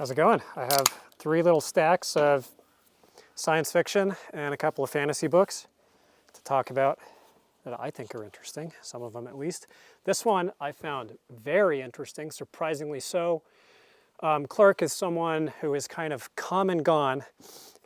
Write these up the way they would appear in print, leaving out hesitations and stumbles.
How's it going? I have 3 little stacks of science fiction and a couple of fantasy books to talk about that I think are interesting, some of them at least. This one I found very interesting, surprisingly so. Clarke is someone who is kind of come and gone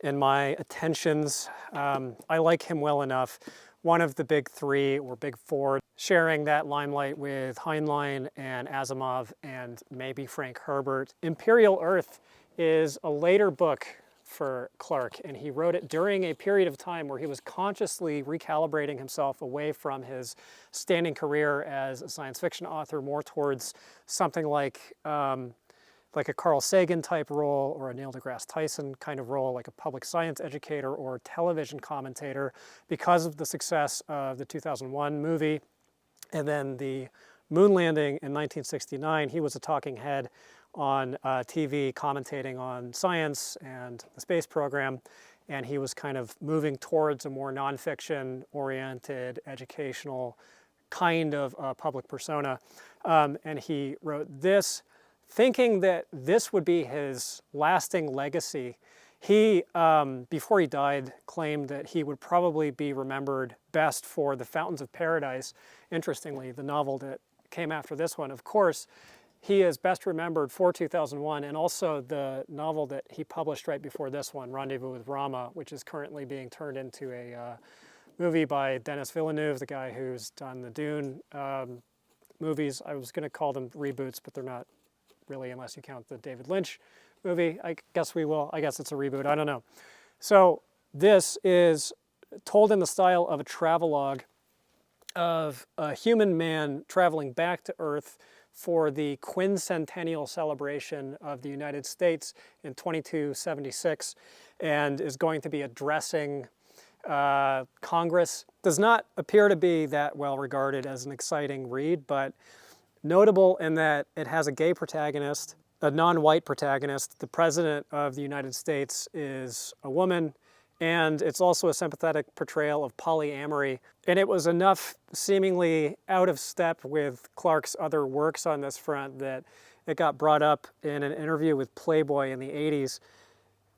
in my attentions. I like him well enough. One of the big 3 or big 4, sharing that limelight with Heinlein and Asimov and maybe Frank Herbert. Imperial Earth is a later book for Clarke, and he wrote it during a period of time where he was consciously recalibrating himself away from his standing career as a science fiction author, more towards something like a Carl Sagan type role or a Neil deGrasse Tyson kind of role, like a public science educator or television commentator, because of the success of the 2001 movie. And then the moon landing in 1969, he was a talking head on TV commentating on science and the space program. And he was kind of moving towards a more nonfiction oriented, educational kind of public persona. And he wrote this, thinking that this would be his lasting legacy. He, before he died, claimed that he would probably be remembered best for The Fountains of Paradise. Interestingly, the novel that came after this one. Of course, he is best remembered for 2001, and also the novel that he published right before this one, Rendezvous with Rama, which is currently being turned into a movie by Denis Villeneuve, the guy who's done the Dune movies. I was going to call them reboots, but they're not really, unless you count the David Lynch movie. I guess we will. I guess it's a reboot. I don't know. So this is told in the style of a travelogue of a human man traveling back to Earth for the quincentennial celebration of the United States in 2276, and is going to be addressing Congress. Does not appear to be that well regarded as an exciting read, but notable in that it has a gay protagonist, a non-white protagonist. The President of the United States is a woman, and it's also a sympathetic portrayal of polyamory. And it was enough seemingly out of step with Clarke's other works on this front that it got brought up in an interview with Playboy in the 80s,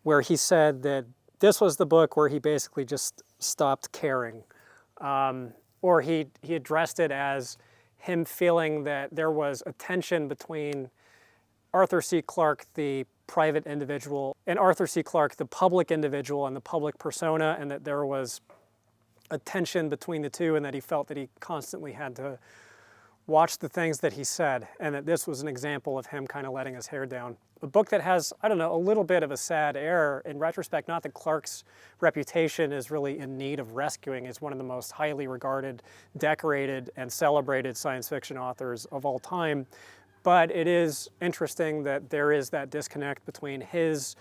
where he said that this was the book where he basically just stopped caring. Or he addressed it as him feeling that there was a tension between Arthur C. Clarke, the private individual, and Arthur C. Clarke, the public individual and the public persona, and that there was a tension between the two, and that he felt that he constantly had to watch the things that he said, and that this was an example of him kind of letting his hair down. A book that has, I don't know, a little bit of a sad air in retrospect. Not that Clarke's reputation is really in need of rescuing. He's one of the most highly regarded, decorated, and celebrated science fiction authors of all time. But it is interesting that there is that disconnect between his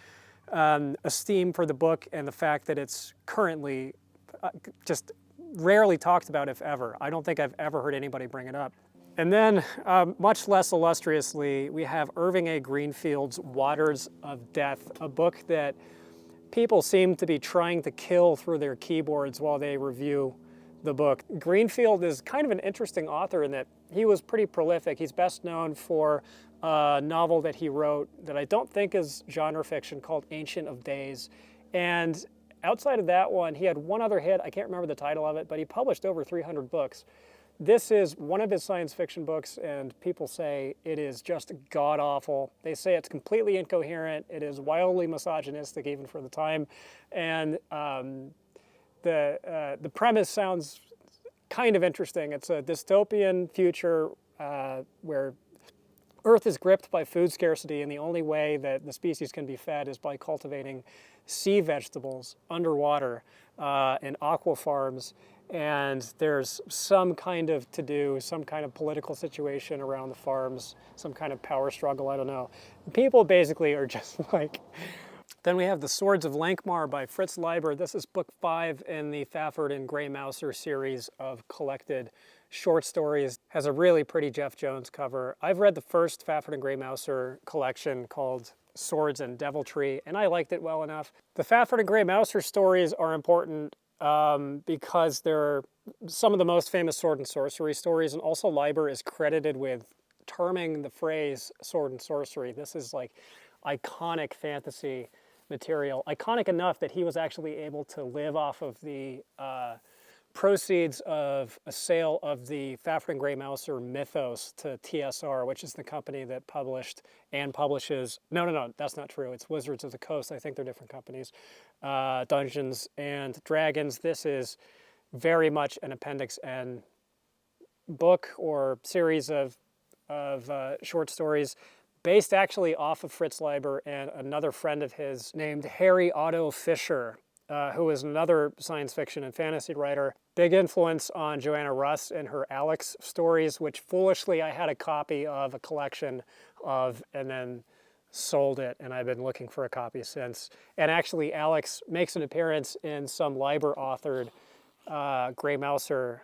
esteem for the book and the fact that it's currently just rarely talked about, if ever. I don't think I've ever heard anybody bring it up. And then, much less illustriously, we have Irving A. Greenfield's Waters of Death, a book that people seem to be trying to kill through their keyboards while they review the book. Greenfield is kind of an interesting author in that he was pretty prolific. He's best known for a novel that he wrote that I don't think is genre fiction called Ancient of Days. And outside of that one, he had one other hit. I can't remember the title of it, but he published over 300 books. This is one of his science fiction books, and people say it is just god-awful. They say it's completely incoherent. It is wildly misogynistic, even for the time. And the premise sounds kind of interesting. It's a dystopian future where Earth is gripped by food scarcity, and the only way that the species can be fed is by cultivating sea vegetables underwater in aqua farms. And there's some kind of to-do, some kind of political situation around the farms, some kind of power struggle, I don't know. People basically are just like... Then we have The Swords of Lankhmar by Fritz Leiber. This is book 5 in the Fafhrd and Grey Mouser series of collected short stories. Has a really pretty Jeff Jones cover. I've read the first Fafhrd and Grey Mouser collection called Swords and Deviltry, and I liked it well enough. The Fafhrd and Grey Mouser stories are important because they're some of the most famous sword and sorcery stories, and also Leiber is credited with terming the phrase sword and sorcery. This is like, iconic fantasy material. Iconic enough that he was actually able to live off of the proceeds of a sale of the Fafhrd Grey Mouser mythos to TSR, which is the company that published and publishes, no, that's not true. It's Wizards of the Coast. I think they're different companies. Dungeons and Dragons. This is very much an Appendix N book or series of short stories based actually off of Fritz Leiber and another friend of his named Harry Otto Fisher, who is another science fiction and fantasy writer. Big influence on Joanna Russ and her Alex stories, which foolishly I had a copy of a collection of and then sold it, and I've been looking for a copy since. And actually Alex makes an appearance in some Leiber-authored Grey Mouser.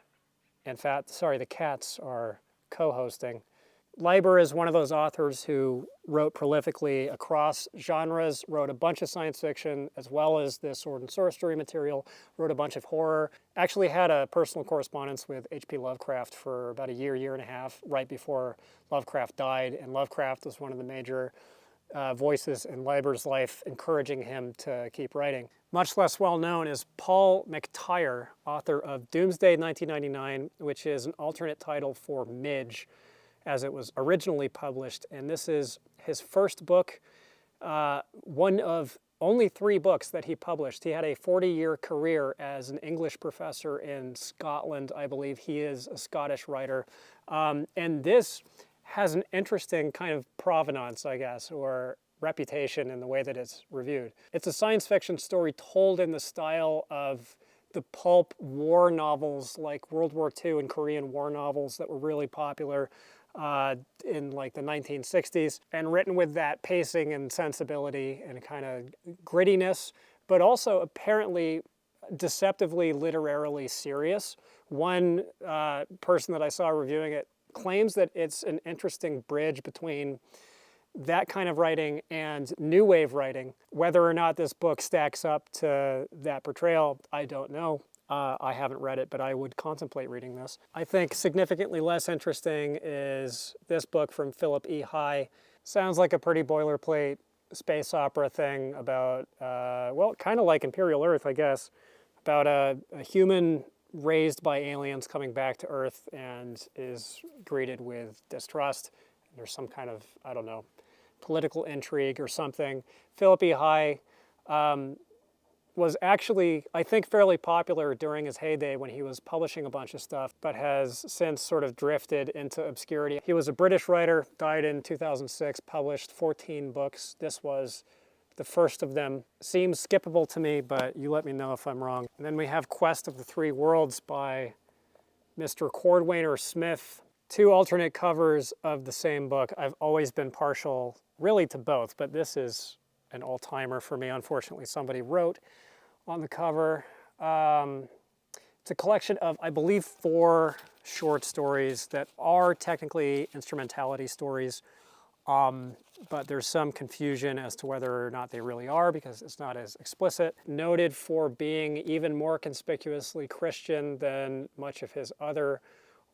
In fact, the Cats are co-hosting. Leiber is one of those authors who wrote prolifically across genres, wrote a bunch of science fiction as well as this sword and sorcery material, wrote a bunch of horror, actually had a personal correspondence with H.P. Lovecraft for about a year and a half, right before Lovecraft died, and Lovecraft was one of the major voices in Leiber's life, encouraging him to keep writing. Much less well known is Paul MacTyre, author of Doomsday 1999, which is an alternate title for Midge, as it was originally published. And this is his first book, one of only 3 books that he published. He had a 40-year career as an English professor in Scotland. I believe he is a Scottish writer. And this has an interesting kind of provenance, I guess, or reputation in the way that it's reviewed. It's a science fiction story told in the style of the pulp war novels like World War II and Korean War novels that were really popular in like the 1960s, and written with that pacing and sensibility and kind of grittiness, but also apparently deceptively literarily serious. One person that I saw reviewing it claims that it's an interesting bridge between that kind of writing and new wave writing. Whether or not this book stacks up to that portrayal, I don't know. I haven't read it, but I would contemplate reading this. I think significantly less interesting is this book from Philip E. High. Sounds like a pretty boilerplate space opera thing about, well, kind of like Imperial Earth, I guess, about a human raised by aliens coming back to Earth and is greeted with distrust. There's some kind of, I don't know, political intrigue or something. Philip E. High was actually, I think, fairly popular during his heyday when he was publishing a bunch of stuff, but has since sort of drifted into obscurity. He was a British writer, died in 2006, published 14 books. This was the first of them. Seems skippable to me, but you let me know if I'm wrong. And then we have Quest of the Three Worlds by Mr. Cordwainer Smith. 2 alternate covers of the same book. I've always been partial really to both, but this is an all-timer for me. Unfortunately, somebody wrote on the cover. It's a collection of, I believe, 4 short stories that are technically instrumentality stories, but there's some confusion as to whether or not they really are because it's not as explicit. Noted for being even more conspicuously Christian than much of his other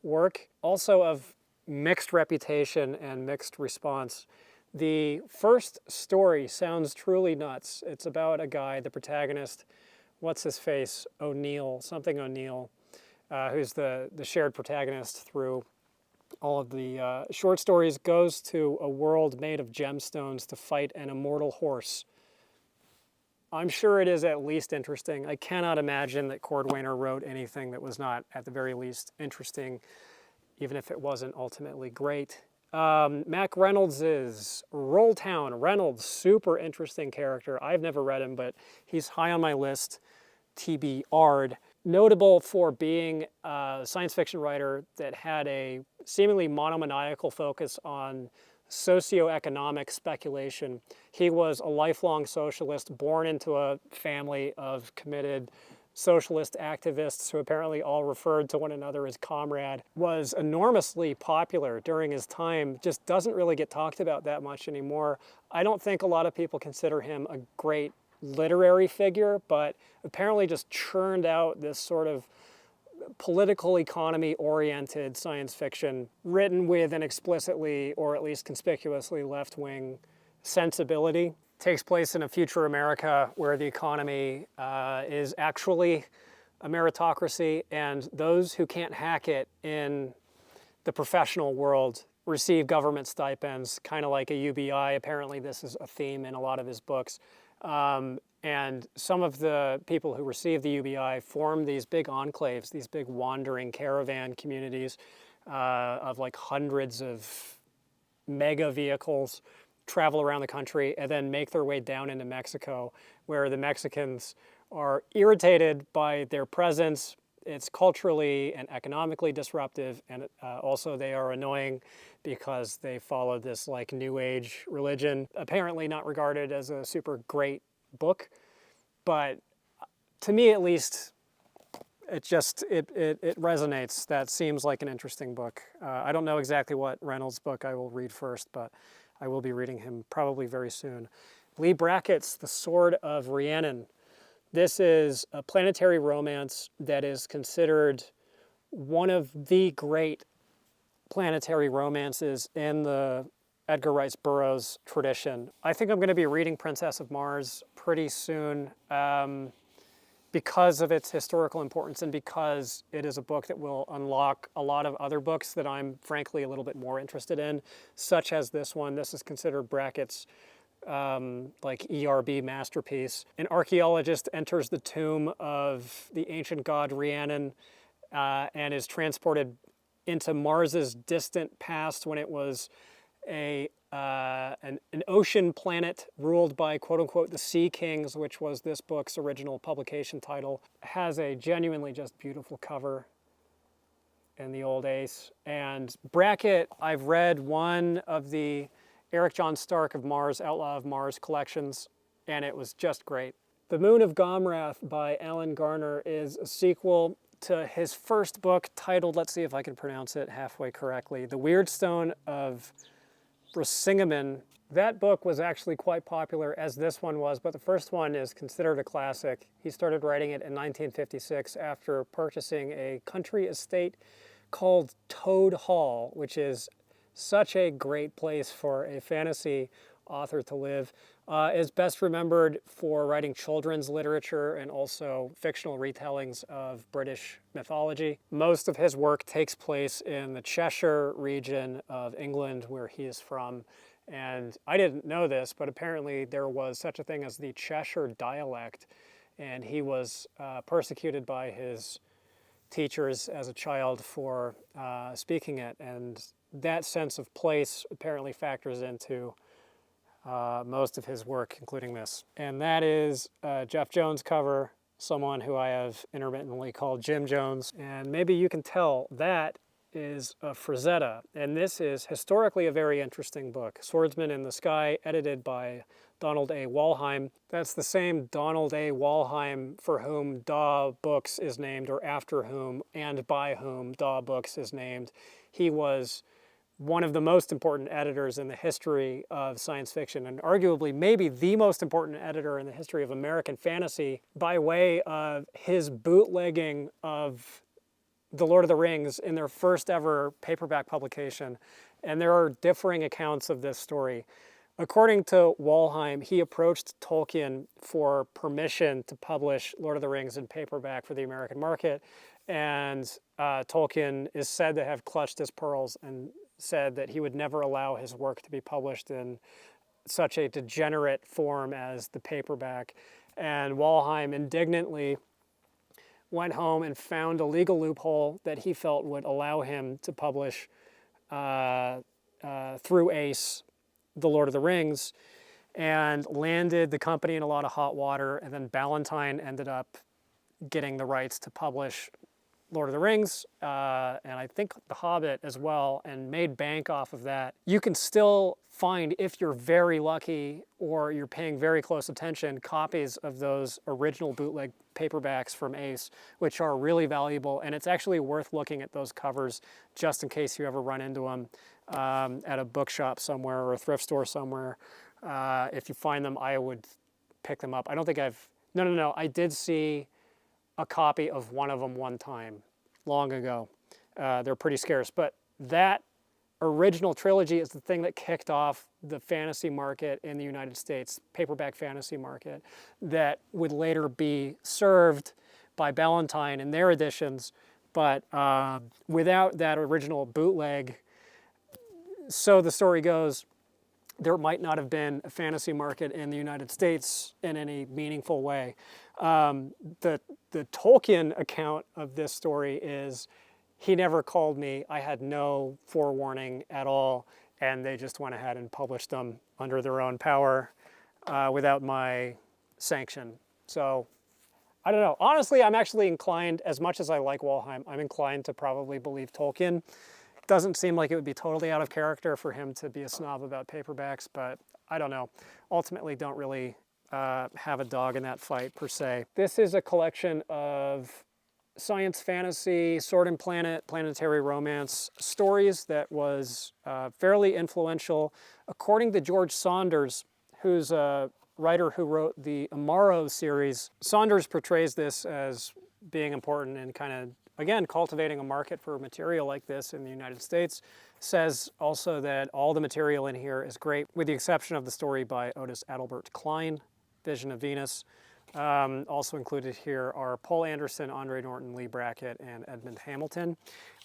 work. Also of mixed reputation and mixed response. The first story sounds truly nuts. It's about a guy, the protagonist, what's his face, O'Neill, something O'Neill, who's the shared protagonist through all of the short stories, goes to a world made of gemstones to fight an immortal horse. I'm sure it is at least interesting. I cannot imagine that Cordwainer wrote anything that was not, at the very least, interesting, even if it wasn't ultimately great. Mack Reynolds is Rolltown. Reynolds, super interesting character. I've never read him, but he's high on my list, TBR'd. Notable for being a science fiction writer that had a seemingly monomaniacal focus on socioeconomic speculation. He was a lifelong socialist, born into a family of committed socialist activists who apparently all referred to one another as comrade, was enormously popular during his time, just doesn't really get talked about that much anymore. I don't think a lot of people consider him a great literary figure, but apparently just churned out this sort of political economy-oriented science fiction written with an explicitly, or at least conspicuously, left-wing sensibility. Takes place in a future America where the economy is actually a meritocracy, and those who can't hack it in the professional world receive government stipends, kind of like a UBI. Apparently this is a theme in a lot of his books. And some of the people who receive the UBI form these big enclaves, these big wandering caravan communities of like hundreds of mega vehicles, travel around the country and then make their way down into Mexico, where the Mexicans are irritated by their presence. It's culturally and economically disruptive, and also they are annoying because they follow this like New Age religion, apparently not regarded as a super great book, but to me at least, it resonates. That seems like an interesting book. I don't know exactly what Reynolds' book I will read first, but I will be reading him probably very soon. Leigh Brackett's The Sword of Rhiannon. This is a planetary romance that is considered one of the great planetary romances in the Edgar Rice Burroughs tradition. I think I'm going to be reading Princess of Mars pretty soon because of its historical importance and because it is a book that will unlock a lot of other books that I'm frankly a little bit more interested in, such as this one. This is considered Brackett's like ERB masterpiece. An archaeologist enters the tomb of the ancient god Rhiannon and is transported into Mars's distant past when it was an ocean planet ruled by quote-unquote the Sea Kings, which was this book's original publication title. It has a genuinely just beautiful cover in the old ace. And Brackett, I've read one of the Eric John Stark of Mars, Outlaw of Mars collections, and it was just great. The Moon of Gomrath by Alan Garner is a sequel to his first book titled, let's see if I can pronounce it halfway correctly, The Weirdstone of Brisingamen. That book was actually quite popular, as this one was, but the first one is considered a classic. He started writing it in 1956 after purchasing a country estate called Toad Hall, which is such a great place for a fantasy author to live. Is best remembered for writing children's literature and also fictional retellings of British mythology. Most of his work takes place in the Cheshire region of England, where he is from. And I didn't know this, but apparently there was such a thing as the Cheshire dialect, and he was persecuted by his teachers as a child for speaking it. And that sense of place apparently factors into most of his work, including this. And that is Jeff Jones' cover, someone who I have intermittently called Jim Jones. And maybe you can tell that is a Frazetta. And this is historically a very interesting book. Swordsmen in the Sky, edited by Donald A. Wollheim. That's the same Donald A. Wollheim for whom Daw Books is named, or after whom and by whom Daw Books is named. He was one of the most important editors in the history of science fiction, and arguably maybe the most important editor in the history of American fantasy, by way of his bootlegging of The Lord of the Rings in their first ever paperback publication. And there are differing accounts of this story. According to Wollheim, he approached Tolkien for permission to publish Lord of the Rings in paperback for the American market, and Tolkien is said to have clutched his pearls and said that he would never allow his work to be published in such a degenerate form as the paperback. And Wollheim indignantly went home and found a legal loophole that he felt would allow him to publish through Ace, The Lord of the Rings, and landed the company in a lot of hot water. And then Ballantine ended up getting the rights to publish Lord of the Rings, and I think The Hobbit as well, and made bank off of that. You can still find, if you're very lucky or you're paying very close attention, copies of those original bootleg paperbacks from Ace, which are really valuable, and it's actually worth looking at those covers just in case you ever run into them at a bookshop somewhere or a thrift store somewhere. If you find them, I would pick them up. I don't think no, I did see a copy of one of them one time, long ago. They're pretty scarce, but that original trilogy is the thing that kicked off the fantasy market in the United States, paperback fantasy market, that would later be served by Ballantine in their editions, but without that original bootleg, so the story goes, there might not have been a fantasy market in the United States in any meaningful way. The Tolkien account of this story is, he never called me, I had no forewarning at all, and they just went ahead and published them under their own power without my sanction. So, I don't know. Honestly, I'm actually inclined, as much as I like Wollheim, I'm inclined to probably believe Tolkien. Doesn't seem like it would be totally out of character for him to be a snob about paperbacks, but I don't know. Ultimately, don't really have a dog in that fight, per se. This is a collection of science fantasy, Sword and Planet, planetary romance stories that was fairly influential. According to George Saunders, who's a writer who wrote the Amaro series, Saunders portrays this as being important and kind of, again, cultivating a market for material like this in the United States. Says also that all the material in here is great, with the exception of the story by Otis Adelbert Klein, Vision of Venus. Also included here are Paul Anderson, Andre Norton, Leigh Brackett, and Edmund Hamilton.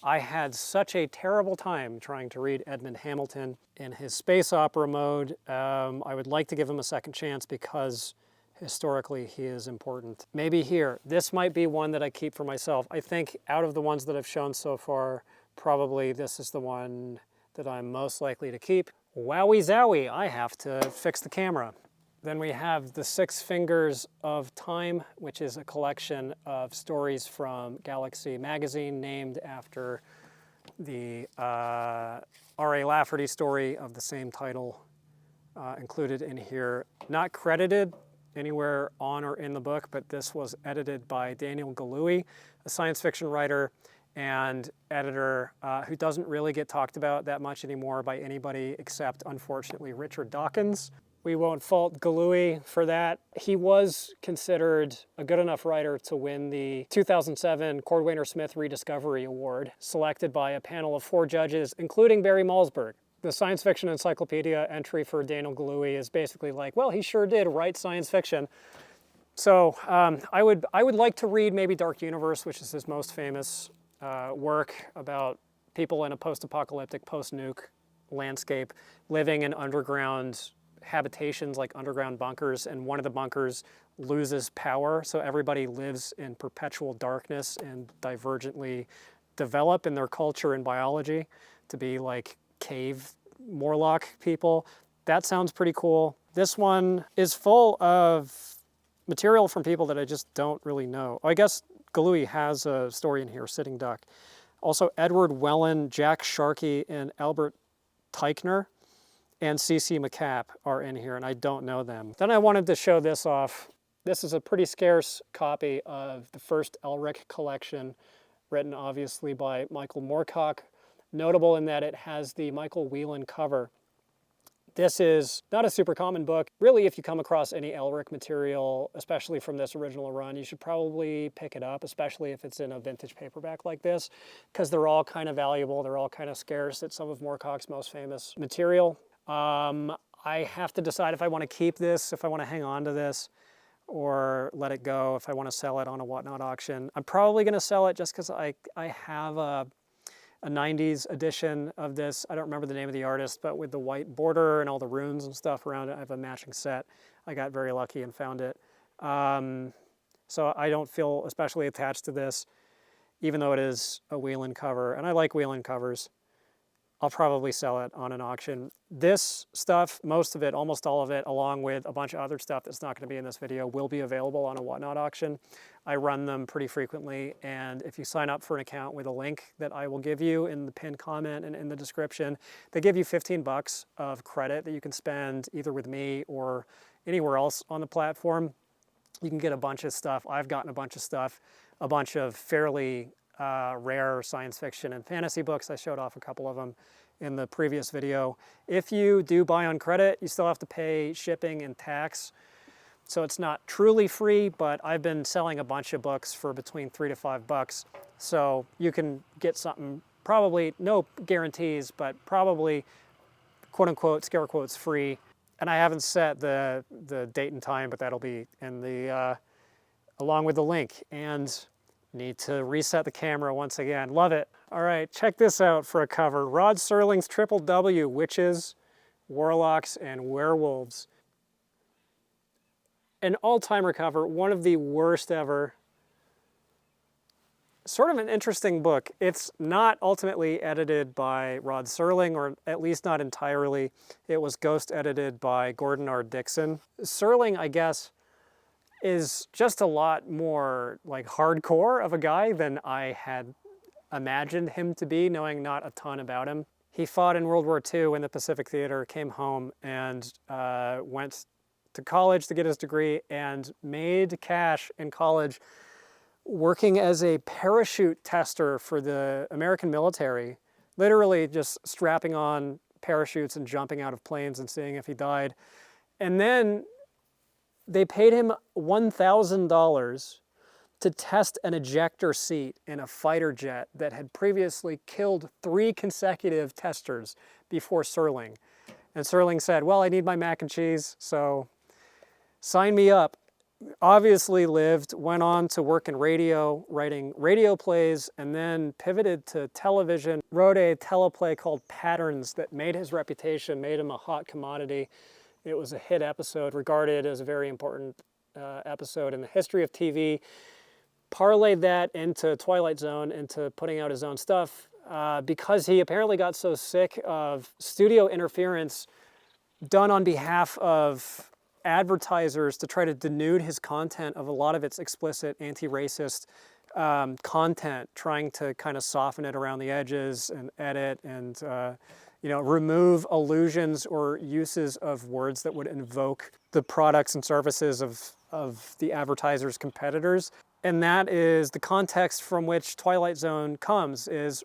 I had such a terrible time trying to read Edmund Hamilton in his space opera mode. I would like to give him a second chance because historically he is important. Maybe here, this might be one that I keep for myself. I think out of the ones that I've shown so far, probably this is the one that I'm most likely to keep. Wowie zowie, I have to fix the camera. Then we have The Six Fingers of Time, which is a collection of stories from Galaxy magazine named after the R.A. Lafferty story of the same title, included in here. Not credited anywhere on or in the book, but this was edited by Daniel Galouye, a science fiction writer and editor who doesn't really get talked about that much anymore by anybody except, unfortunately, Richard Dawkins. We won't fault Galouye for that. He was considered a good enough writer to win the 2007 Cordwainer Smith Rediscovery Award, selected by a panel of 4 judges, including Barry Malzberg. The science fiction encyclopedia entry for Daniel Galouye is basically like, well, he sure did write science fiction. So I would like to read maybe Dark Universe, which is his most famous work about people in a post-apocalyptic, post-nuke landscape living in underground habitations like underground bunkers, and one of the bunkers loses power, so everybody lives in perpetual darkness and divergently develop in their culture and biology to be like cave Morlock people. That sounds pretty cool. This one is full of material from people that I just don't really know. I guess Galouye has a story in here, Sitting Duck. Also Edward Wellen, Jack Sharkey, and Albert Teichner and C.C. McCapp are in here, and I don't know them. Then I wanted to show this off. This is a pretty scarce copy of the first Elric collection, written obviously by Michael Moorcock, notable in that it has the Michael Whelan cover. This is not a super common book. Really, if you come across any Elric material, especially from this original run, you should probably pick it up, especially if it's in a vintage paperback like this, because they're all kind of valuable, they're all kind of scarce. It's some of Moorcock's most famous material. I have to decide if I want to keep this, if I want to hang on to this, or let it go, if I want to sell it on a Whatnot auction. I'm probably going to sell it just because I have a 90s edition of this. I don't remember the name of the artist, but with the white border and all the runes and stuff around it, I have a matching set. I got very lucky and found it. So I don't feel especially attached to this, even though it is a Whelan cover, and I like Whelan covers. I'll probably sell it on an auction. This stuff, most of it, almost all of it, along with a bunch of other stuff that's not going to be in this video, will be available on a Whatnot auction. I run them pretty frequently, and if you sign up for an account with a link that I will give you in the pinned comment and in the description, they give you 15 bucks of credit that you can spend either with me or anywhere else on the platform. You can get a bunch of stuff. I've gotten a bunch of stuff, a bunch of fairly rare science fiction and fantasy books. I showed off a couple of them in the previous video. If you do buy on credit, you still have to pay shipping and tax. So it's not truly free, but I've been selling a bunch of books for between $3 to $5. So you can get something probably no guarantees, but probably quote unquote, scare quotes, free. And I haven't set the date and time, but that'll be in the, along with the link. And need to reset the camera once again. Love it. All right, check this out for a cover. Rod Serling's Triple W, Witches, Warlocks, and Werewolves. An all-timer cover, one of the worst ever. Sort of an interesting book. It's not ultimately edited by Rod Serling, or at least not entirely. It was ghost edited by Gordon R. Dixon. Serling, I guess, is just a lot more like hardcore of a guy than I had imagined him to be, knowing not a ton about him. He fought in World War II in the Pacific Theater, came home, and went to college to get his degree, and made cash in college working as a parachute tester for the American military, literally just strapping on parachutes and jumping out of planes and seeing if he died. And then they paid him $1,000 to test an ejector seat in a fighter jet that had previously killed 3 consecutive testers before Serling. And Serling said, well, I need my mac and cheese, so sign me up. Obviously lived, went on to work in radio, writing radio plays, and then pivoted to television, wrote a teleplay called Patterns that made his reputation, made him a hot commodity. It was a hit episode, regarded as a very important episode in the history of TV. Parlayed that into Twilight Zone, into putting out his own stuff, because he apparently got so sick of studio interference done on behalf of advertisers to try to denude his content of a lot of its explicit anti-racist content, trying to kind of soften it around the edges and edit and remove allusions or uses of words that would invoke the products and services of the advertiser's competitors. And that is the context from which Twilight Zone comes, is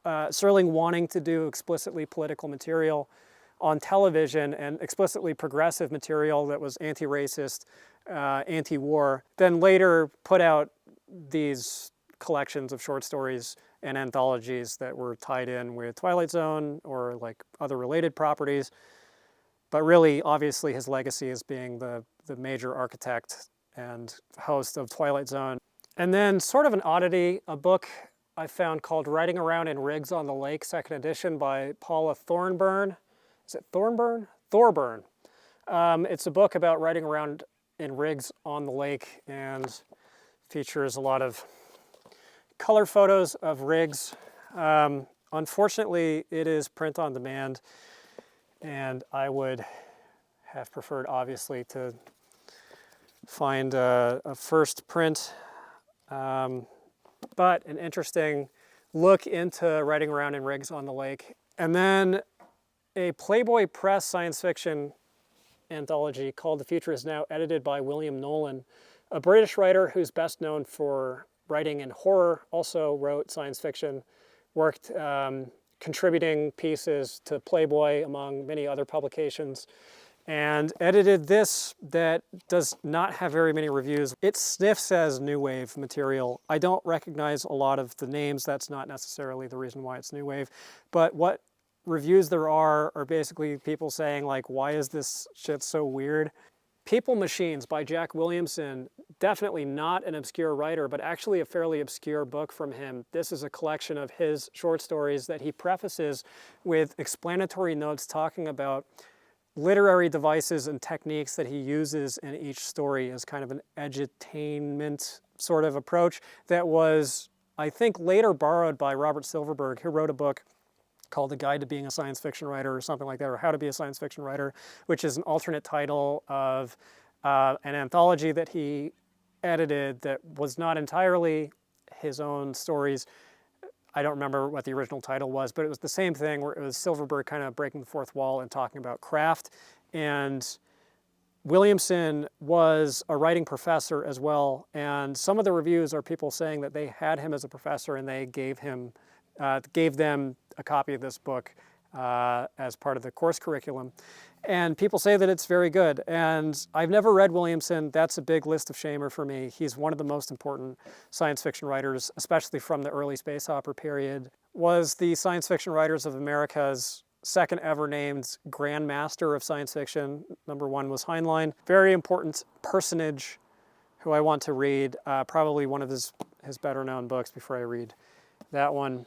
Serling wanting to do explicitly political material on television and explicitly progressive material that was anti-racist, anti-war, then later put out these collections of short stories and anthologies that were tied in with Twilight Zone or like other related properties. But really, obviously, his legacy is being the major architect and host of Twilight Zone. And then sort of an oddity, a book I found called Riding Around in Rigs on the Lake, 2nd edition by Paula Thorburn. Is it Thorburn? Thorburn. It's a book about riding around in rigs on the lake and features a lot of color photos of rigs. Unfortunately, it is print on demand, and I would have preferred, obviously, to find a first print, but an interesting look into riding around in rigs on the lake. And then a Playboy Press science fiction anthology called The Future Is Now, edited by William Nolan, a British writer who's best known for writing in horror, also wrote science fiction, worked contributing pieces to Playboy among many other publications, and edited this that does not have very many reviews. It sniffs as new wave material. I don't recognize a lot of the names. That's not necessarily the reason why it's new wave, but what reviews there are basically people saying like, why is this shit so weird? People Machines by Jack Williamson, definitely not an obscure writer, but actually a fairly obscure book from him. This is a collection of his short stories that he prefaces with explanatory notes talking about literary devices and techniques that he uses in each story as kind of an edutainment sort of approach that was, I think, later borrowed by Robert Silverberg, who wrote a book called A Guide to Being a Science Fiction Writer or something like that, or How to Be a Science Fiction Writer, which is an alternate title of an anthology that he edited that was not entirely his own stories. I don't remember what the original title was, but it was the same thing where it was Silverberg kind of breaking the fourth wall and talking about craft. And Williamson was a writing professor as well, and some of the reviews are people saying that they had him as a professor and they gave them a copy of this book as part of the course curriculum. And people say that it's very good. And I've never read Williamson. That's a big list of shamer for me. He's one of the most important science fiction writers, especially from the early space opera period. was the Science Fiction Writers of America's second ever named Grand Master of Science Fiction. Number 1 was Heinlein. Very important personage who I want to read. Probably one of his better known books before I read that one.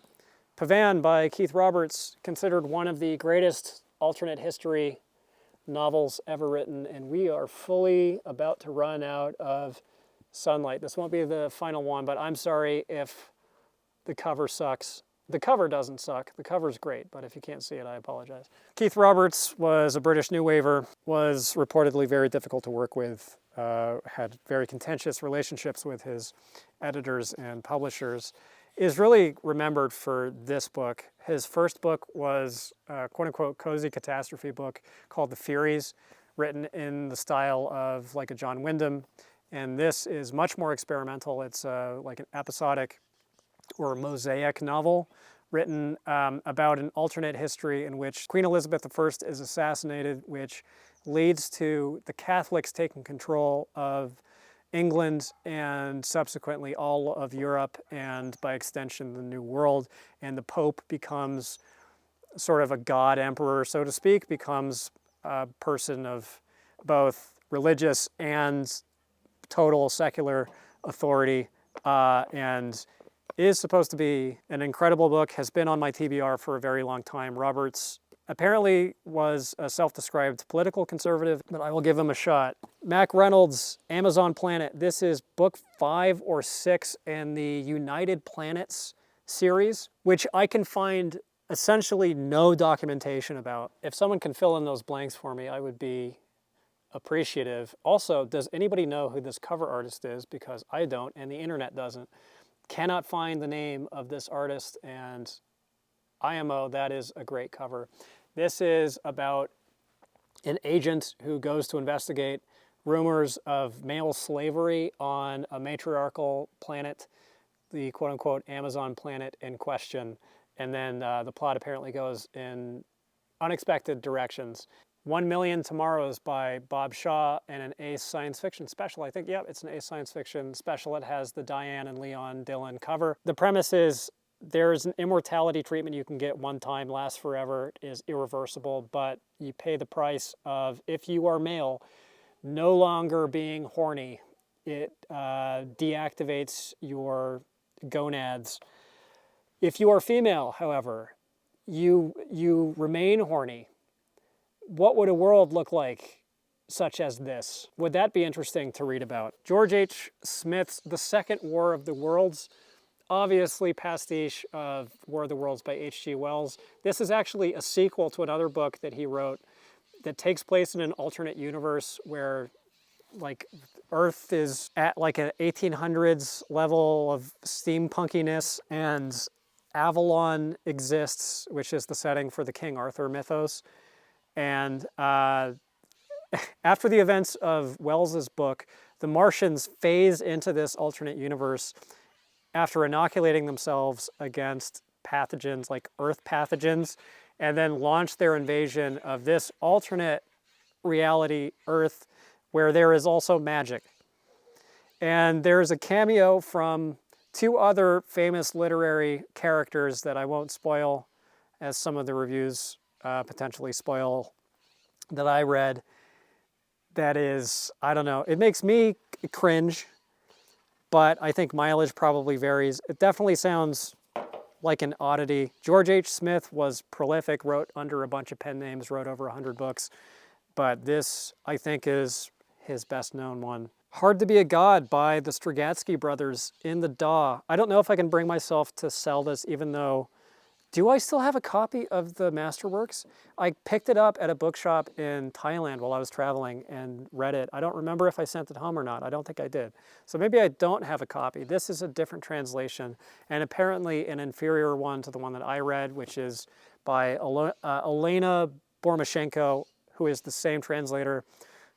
Pavan by Keith Roberts, considered one of the greatest alternate history novels ever written, and we are fully about to run out of sunlight. This won't be the final one, but I'm sorry if the cover sucks. The cover doesn't suck. The cover's great, but if you can't see it, I apologize. Keith Roberts was a British New Waver, was reportedly very difficult to work with, had very contentious relationships with his editors and publishers, is really remembered for this book. His first book was a quote-unquote cozy catastrophe book called The Furies, written in the style of like a John Wyndham, and this is much more experimental. It's like an episodic or mosaic novel written about an alternate history in which Queen Elizabeth I is assassinated, which leads to the Catholics taking control of England and subsequently all of Europe and by extension the New World, and the Pope becomes sort of a god emperor, so to speak, becomes a person of both religious and total secular authority, and is supposed to be an incredible book, has been on my TBR for a very long time. Roberts apparently was a self-described political conservative, but I will give him a shot. Mack Reynolds, Amazon Planet. This is book 5 or 6 in the United Planets series, which I can find essentially no documentation about. If someone can fill in those blanks for me, I would be appreciative. Also, does anybody know who this cover artist is? Because I don't, and the internet doesn't. Cannot find the name of this artist, and IMO, that is a great cover. This is about an agent who goes to investigate rumors of male slavery on a matriarchal planet, the quote-unquote Amazon planet in question, and then the plot apparently goes in unexpected directions. 1 Million Tomorrows by Bob Shaw and an Ace Science Fiction special. I think, yeah, it's an Ace Science Fiction special. It has the Diane and Leon Dillon cover. The premise is there's an immortality treatment you can get one time, lasts forever, is irreversible, but you pay the price of, if you are male, no longer being horny. It deactivates your gonads. If you are female, however, you remain horny. What would a world look like such as this? Would that be interesting to read about? George H. Smith's The Second War of the Worlds, obviously pastiche of War of the Worlds by H.G. Wells. This is actually a sequel to another book that he wrote that takes place in an alternate universe where like Earth is at like an 1800s level of steampunkiness, and Avalon exists, which is the setting for the King Arthur mythos. And after the events of Wells's book, the Martians phase into this alternate universe after inoculating themselves against pathogens like Earth pathogens, and then launch their invasion of this alternate reality Earth where there is also magic. And there's a cameo from 2 other famous literary characters that I won't spoil, as some of the reviews potentially spoil, that I read. That is, I don't know, it makes me cringe, but I think mileage probably varies. It definitely sounds like an oddity. George H. Smith was prolific, wrote under a bunch of pen names, wrote over 100 books, but this, I think, is his best known one. Hard to Be a God by the Strugatsky brothers in the DAW. I don't know if I can bring myself to sell this, even though, do I still have a copy of the Masterworks? I picked it up at a bookshop in Thailand while I was traveling and read it. I don't remember if I sent it home or not. I don't think I did. So maybe I don't have a copy. This is a different translation, and apparently an inferior one to the one that I read, which is by Elena Bormashenko, who is the same translator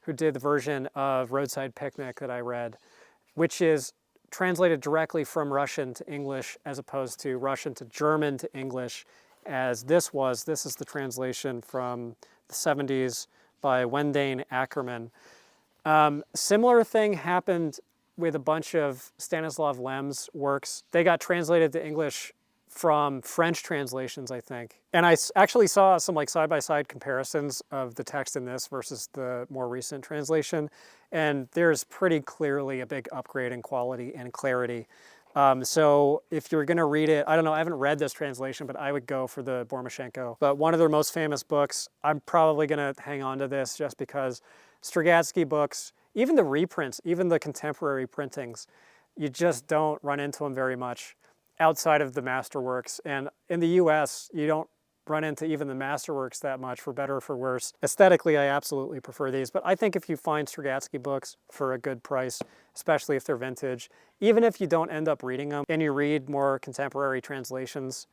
who did the version of Roadside Picnic that I read, which is translated directly from Russian to English as opposed to Russian to German to English, as this was. This is the translation from the 70s by Wendane Ackerman. Similar thing happened with a bunch of Stanislav Lem's works. They got translated to English from French translations, I think. And I actually saw some like side-by-side comparisons of the text in this versus the more recent translation. And there's pretty clearly a big upgrade in quality and clarity. So if you're going to read it, I don't know, I haven't read this translation, but I would go for the Bormashenko. But one of their most famous books, I'm probably going to hang on to this just because Strugatsky books, even the reprints, even the contemporary printings, you just don't run into them very much outside of the masterworks. And in the US, you don't run into even the masterworks that much, for better or for worse. Aesthetically, I absolutely prefer these, but I think if you find Strugatsky books for a good price, especially if they're vintage, even if you don't end up reading them and you read more contemporary translations,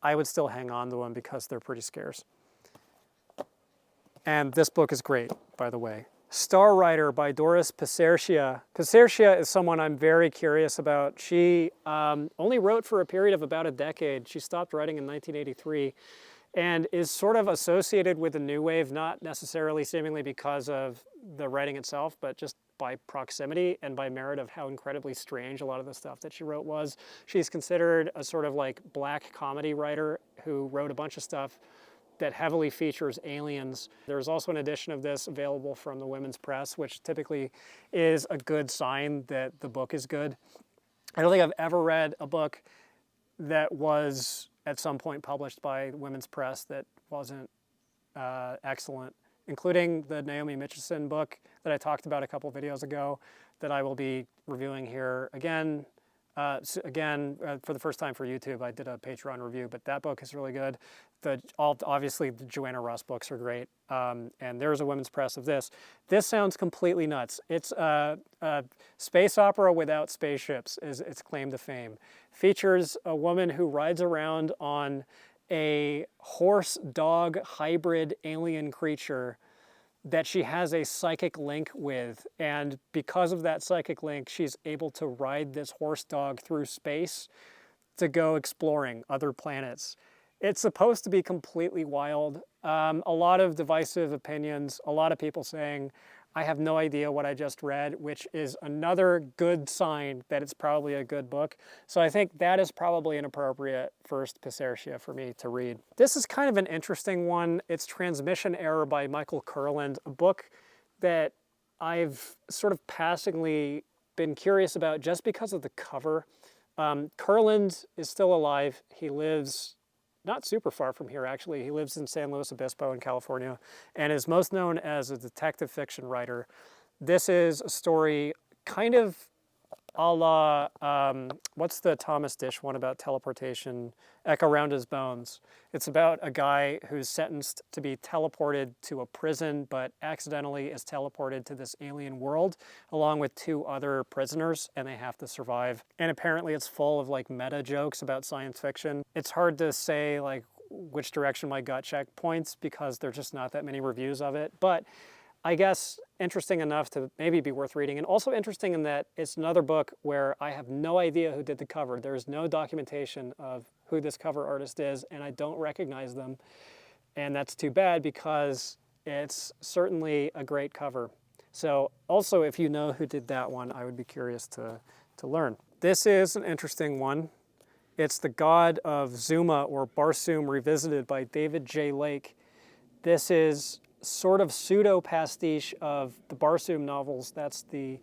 I would still hang on to them because they're pretty scarce. And this book is great, by the way. Star Rider by Doris Passercia. Passercia is someone I'm very curious about. She only wrote for a period of about a decade. She stopped writing in 1983 and is sort of associated with the New Wave, not necessarily seemingly because of the writing itself, but just by proximity and by merit of how incredibly strange a lot of the stuff that she wrote was. She's considered a sort of like black comedy writer who wrote a bunch of stuff that heavily features aliens. There's also an edition of this available from the Women's Press, which typically is a good sign that the book is good. I don't think I've ever read a book that was at some point published by the Women's Press that wasn't excellent, including the Naomi Mitchison book that I talked about a couple videos ago that I will be reviewing here again. For the first time for YouTube, I did a Patreon review, but that book is really good. Obviously, the Joanna Russ books are great, and there's a Women's Press of this. This sounds completely nuts. It's a space opera without spaceships, is its claim to fame. Features a woman who rides around on a horse-dog hybrid alien creature that she has a psychic link with, and because of that psychic link, she's able to ride this horse dog through space to go exploring other planets. It's supposed to be completely wild. A lot of divisive opinions, a lot of people saying, I have no idea what I just read, which is another good sign that it's probably a good book. So I think that is probably an appropriate first Passercia for me to read. This is kind of an interesting one. It's Transmission Error by Michael Kurland, a book that I've sort of passingly been curious about just because of the cover. Kurland is still alive. He lives not super far from here, actually. He lives in San Luis Obispo in California and is most known as a detective fiction writer. This is a story kind of a la, what's the Thomas Dish one about teleportation? Echo Round His Bones. It's about a guy who's sentenced to be teleported to a prison, but accidentally is teleported to this alien world, along with two other prisoners, and they have to survive. And apparently it's full of like meta jokes about science fiction. It's hard to say like which direction my gut check points because there's just not that many reviews of it, but I guess interesting enough to maybe be worth reading, and also interesting in that it's another book where I have no idea who did the cover. There's no documentation of who this cover artist is, and I don't recognize them. And that's too bad because it's certainly a great cover. So also, if you know who did that one, I would be curious to learn. This is an interesting one. It's The God of Zuma, or Barsoom Revisited by David J. Lake. This is sort of pseudo-pastiche of the Barsoom novels. That's the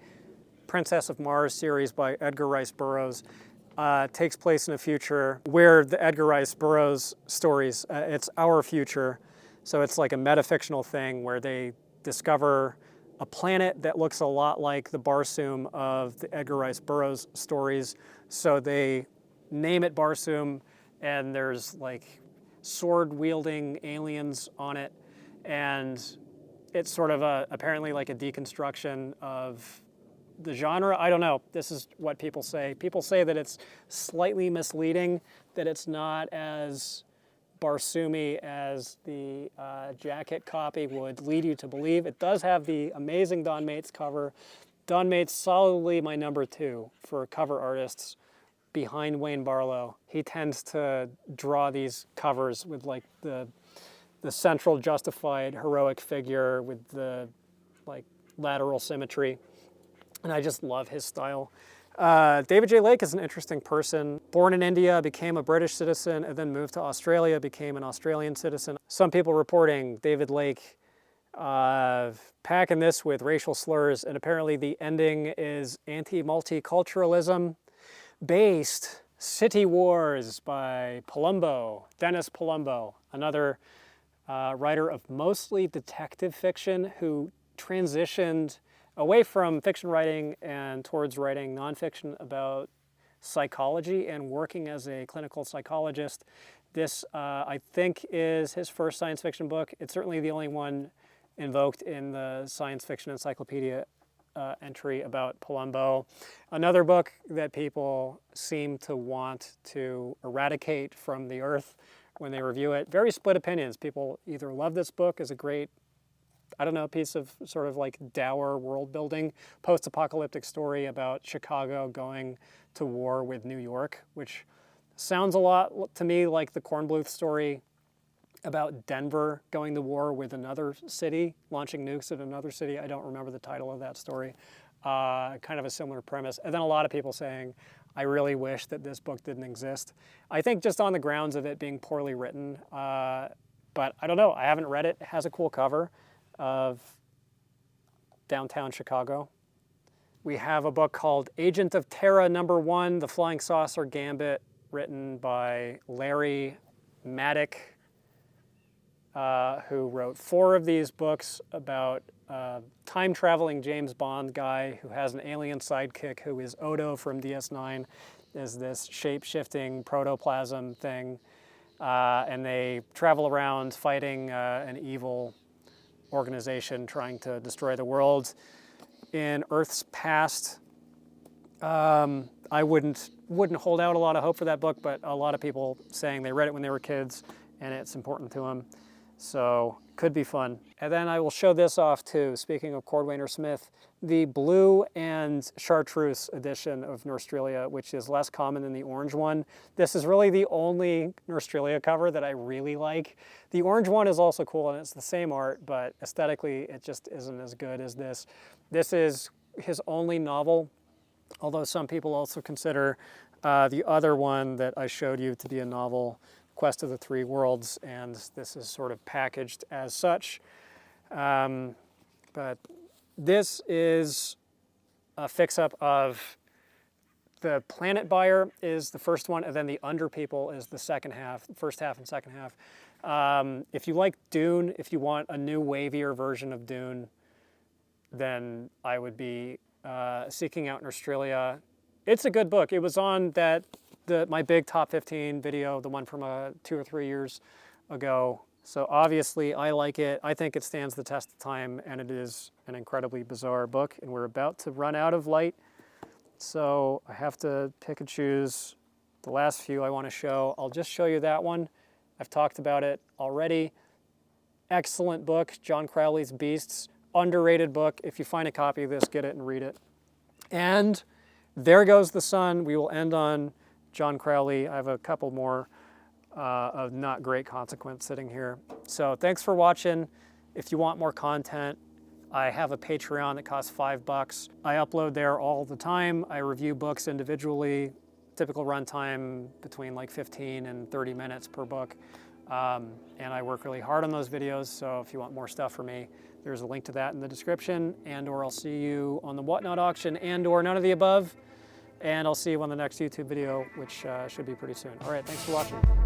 Princess of Mars series by Edgar Rice Burroughs. Takes place in a future where the Edgar Rice Burroughs stories, it's our future. So it's like a metafictional thing where they discover a planet that looks a lot like the Barsoom of the Edgar Rice Burroughs stories. So they name it Barsoom, and there's like sword-wielding aliens on it. And it's sort of apparently like a deconstruction of the genre. I don't know. This is what people say. People say that it's slightly misleading, that it's not as Barsoomy as the jacket copy would lead you to believe. It does have the amazing Don Maitz cover. Don Maitz solidly my number 2 for cover artists behind Wayne Barlow. He tends to draw these covers with like the central justified heroic figure with the like lateral symmetry. And I just love his style. David J. Lake is an interesting person. Born in India, became a British citizen, and then moved to Australia, became an Australian citizen. Some people reporting David Lake packing this with racial slurs, and apparently the ending is anti-multiculturalism based. City Wars by Palumbo, Dennis Palumbo, another writer of mostly detective fiction who transitioned away from fiction writing and towards writing nonfiction about psychology and working as a clinical psychologist. This, I think, is his first science fiction book. It's certainly the only one invoked in the Science Fiction Encyclopedia entry about Palumbo. Another book that people seem to want to eradicate from the earth when they review it. Very split opinions. People either love this book as a great, I don't know, piece of sort of like dour world building, post-apocalyptic story about Chicago going to war with New York, which sounds a lot to me like the Kornbluth story about Denver going to war with another city, launching nukes at another city. I don't remember the title of that story. Kind of a similar premise. And then a lot of people saying, I really wish that this book didn't exist. I think just on the grounds of it being poorly written, but I don't know, I haven't read it. It has a cool cover of downtown Chicago. We have a book called Agent of Terra #1, The Flying Saucer Gambit, written by Larry Maddock, who wrote 4 of these books about time-traveling James Bond guy who has an alien sidekick who is Odo from DS9, is this shape-shifting protoplasm thing, and they travel around fighting an evil organization trying to destroy the world. In Earth's past, I wouldn't hold out a lot of hope for that book, but a lot of people saying they read it when they were kids and it's important to them. So could be fun. And then I will show this off too, speaking of Cordwainer Smith, the blue and chartreuse edition of Norstrilia, which is less common than the orange one. This is really the only Norstrilia cover that I really like. The orange one is also cool and it's the same art, but aesthetically it just isn't as good as this. This is his only novel, although some people also consider the other one that I showed you to be a novel, Quest of the Three Worlds, and this is sort of packaged as such. But this is a fix-up of the Planet Buyer is the first one, and then the Under People is the second half, first half and second half. If you like Dune, if you want a new wavier version of Dune, then I would be seeking out Norstrilia. It's a good book. It was on that my big top 15 video, the one from 2 or 3 years ago. So obviously I like it. I think it stands the test of time, and it is an incredibly bizarre book, and we're about to run out of light. So I have to pick and choose the last few I want to show. I'll just show you that one. I've talked about it already. Excellent book, John Crowley's Beasts. Underrated book. If you find a copy of this, get it and read it. And There Goes the Sun. We will end on John Crowley. I have a couple more of not great consequence sitting here. So thanks for watching. If you want more content, I have a Patreon that costs $5. I upload there all the time. I review books individually, typical runtime between like 15 and 30 minutes per book. And I work really hard on those videos, so if you want more stuff from me, there's a link to that in the description, and or I'll see you on the Whatnot auction, and or none of the above, and I'll see you on the next YouTube video, which should be pretty soon. All right, thanks for watching.